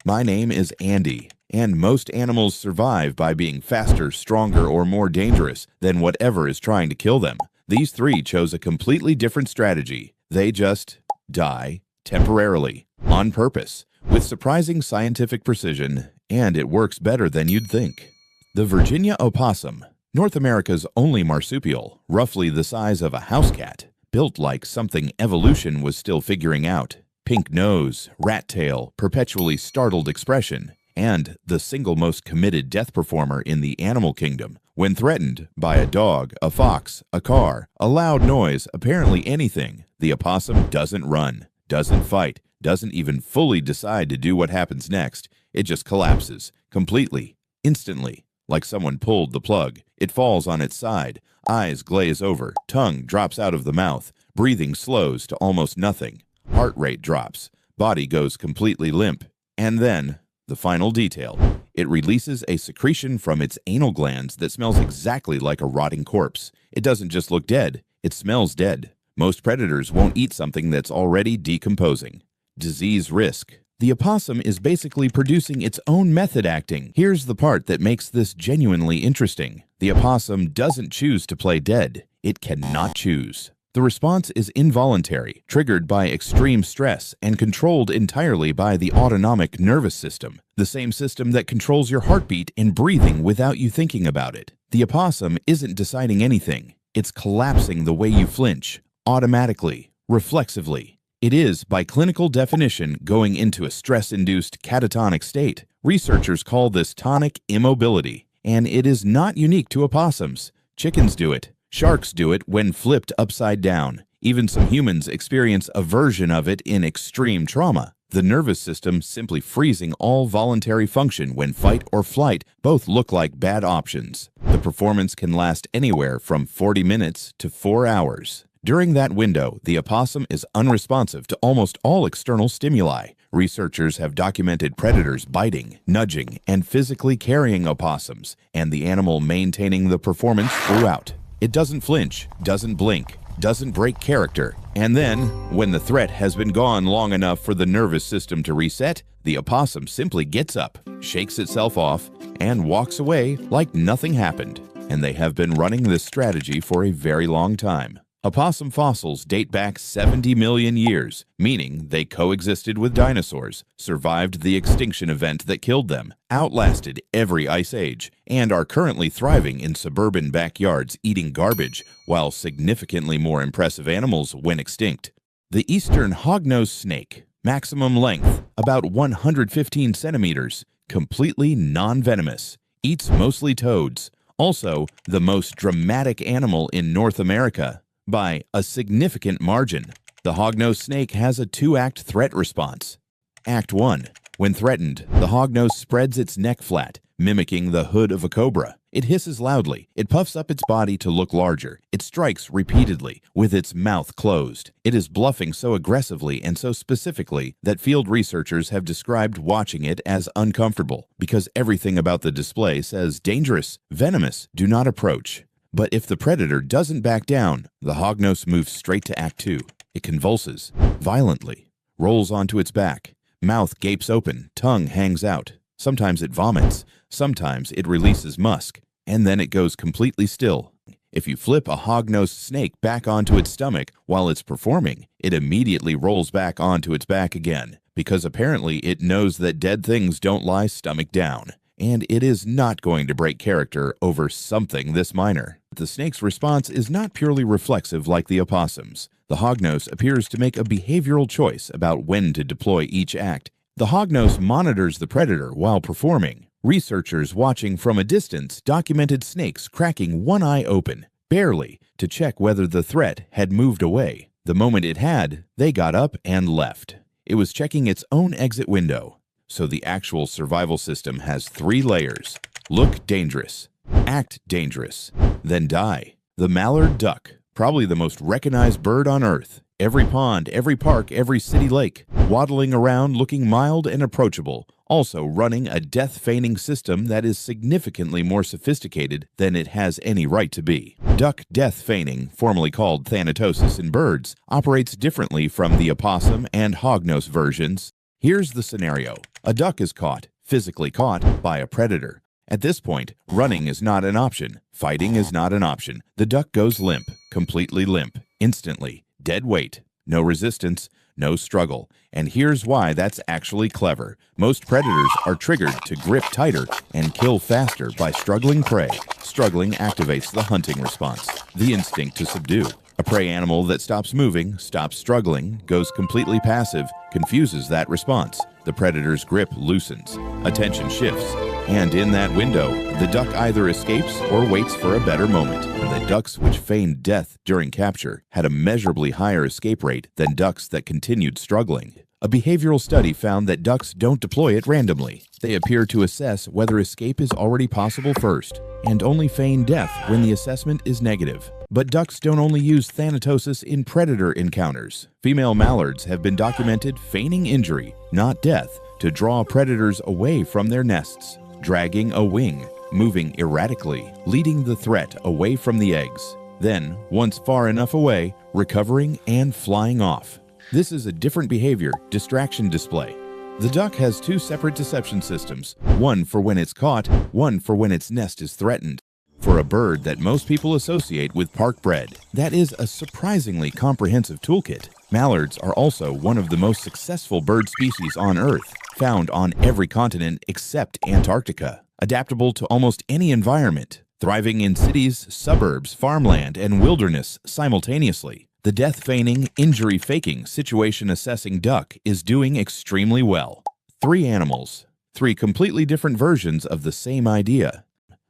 My name is Andy, and most animals survive by being faster, stronger, or more dangerous than whatever is trying to kill them. These three chose a completely different strategy. They just die temporarily, on purpose, with surprising scientific precision, and it works better than you'd think. The Virginia opossum, North America's only marsupial, roughly the size of a house cat, built like something evolution was still figuring out. Pink nose, rat tail, perpetually startled expression, and the single most committed death performer in the animal kingdom. When threatened by a dog, a fox, a car, a loud noise, apparently anything, the opossum doesn't run, doesn't fight, doesn't even fully decide to do what happens next. It just collapses, completely, instantly, like someone pulled the plug. It falls on its side, eyes glaze over, tongue drops out of the mouth, breathing slows to almost nothing. Heart rate drops, body goes completely limp, and then, the final detail, it releases a secretion from its anal glands that smells exactly like a rotting corpse. It doesn't just look dead, it smells dead. Most predators won't eat something that's already decomposing. Disease risk. The opossum is basically producing its own method acting. Here's the part that makes this genuinely interesting. The opossum doesn't choose to play dead. It cannot choose. The response is involuntary, triggered by extreme stress, and controlled entirely by the autonomic nervous system, the same system that controls your heartbeat and breathing without you thinking about it. The opossum isn't deciding anything. It's collapsing the way you flinch, automatically, reflexively. It is, by clinical definition, going into a stress-induced catatonic state. Researchers call this tonic immobility, and it is not unique to opossums. Chickens do it. Sharks do it when flipped upside down. Even some humans experience a version of it in extreme trauma. The nervous system simply freezing all voluntary function when fight or flight both look like bad options. The performance can last anywhere from 40 minutes to 4 hours. During that window, the opossum is unresponsive to almost all external stimuli. Researchers have documented predators biting, nudging, and physically carrying opossums, and the animal maintaining the performance throughout. It doesn't flinch, doesn't blink, doesn't break character, and then, when the threat has been gone long enough for the nervous system to reset, the opossum simply gets up, shakes itself off, and walks away like nothing happened. And they have been running this strategy for a very long time. Opossum fossils date back 70 million years, meaning they coexisted with dinosaurs, survived the extinction event that killed them, outlasted every ice age, and are currently thriving in suburban backyards eating garbage, while significantly more impressive animals went extinct. The eastern hognose snake, maximum length, about 115 centimeters, completely non-venomous, eats mostly toads, also the most dramatic animal in North America. By a significant margin. The hognose snake has a 2-act threat response. Act 1. When threatened, the hognose spreads its neck flat, mimicking the hood of a cobra. It hisses loudly. It puffs up its body to look larger. It strikes repeatedly, with its mouth closed. It is bluffing so aggressively and so specifically that field researchers have described watching it as uncomfortable, because everything about the display says dangerous, venomous, do not approach. But if the predator doesn't back down, the hognose moves straight to Act 2. It convulses, violently, rolls onto its back, mouth gapes open, tongue hangs out. Sometimes it vomits, sometimes it releases musk, and then it goes completely still. If you flip a hognose snake back onto its stomach while it's performing, it immediately rolls back onto its back again, because apparently it knows that dead things don't lie stomach down. And it is not going to break character over something this minor. The snake's response is not purely reflexive like the opossums. The hognose appears to make a behavioral choice about when to deploy each act. The hognose monitors the predator while performing. Researchers watching from a distance documented snakes cracking one eye open, barely, to check whether the threat had moved away. The moment it had, they got up and left. It was checking its own exit window. So the actual survival system has 3 layers. Look dangerous, act dangerous, then die. The mallard duck, probably the most recognized bird on Earth. Every pond, every park, every city lake, waddling around looking mild and approachable, also running a death-feigning system that is significantly more sophisticated than it has any right to be. Duck death-feigning, formerly called thanatosis in birds, operates differently from the opossum and hognose versions. Here's the scenario. A duck is caught, physically caught, by a predator. At this point, running is not an option. Fighting is not an option. The duck goes limp, completely limp, instantly, dead weight, no resistance, no struggle. And here's why that's actually clever. Most predators are triggered to grip tighter and kill faster by struggling prey. Struggling activates the hunting response, the instinct to subdue. A prey animal that stops moving, stops struggling, goes completely passive, confuses that response. The predator's grip loosens, attention shifts, and in that window, the duck either escapes or waits for a better moment. The ducks which feigned death during capture had a measurably higher escape rate than ducks that continued struggling. A behavioral study found that ducks don't deploy it randomly. They appear to assess whether escape is already possible first, and only feign death when the assessment is negative. But ducks don't only use thanatosis in predator encounters. Female mallards have been documented feigning injury, not death, to draw predators away from their nests, dragging a wing, moving erratically, leading the threat away from the eggs. Then, once far enough away, recovering and flying off. This is a different behavior, distraction display. The duck has two separate deception systems, one for when it's caught, one for when its nest is threatened. For a bird that most people associate with park bred, that is a surprisingly comprehensive toolkit. Mallards are also one of the most successful bird species on Earth, found on every continent except Antarctica, adaptable to almost any environment, thriving in cities, suburbs, farmland, and wilderness simultaneously. The death-feigning, injury-faking, situation-assessing duck is doing extremely well. 3 animals, 3 completely different versions of the same idea.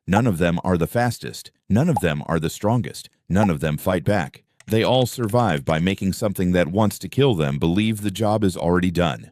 None of them are the fastest, none of them are the strongest, none of them fight back. They all survive by making something that wants to kill them believe the job is already done.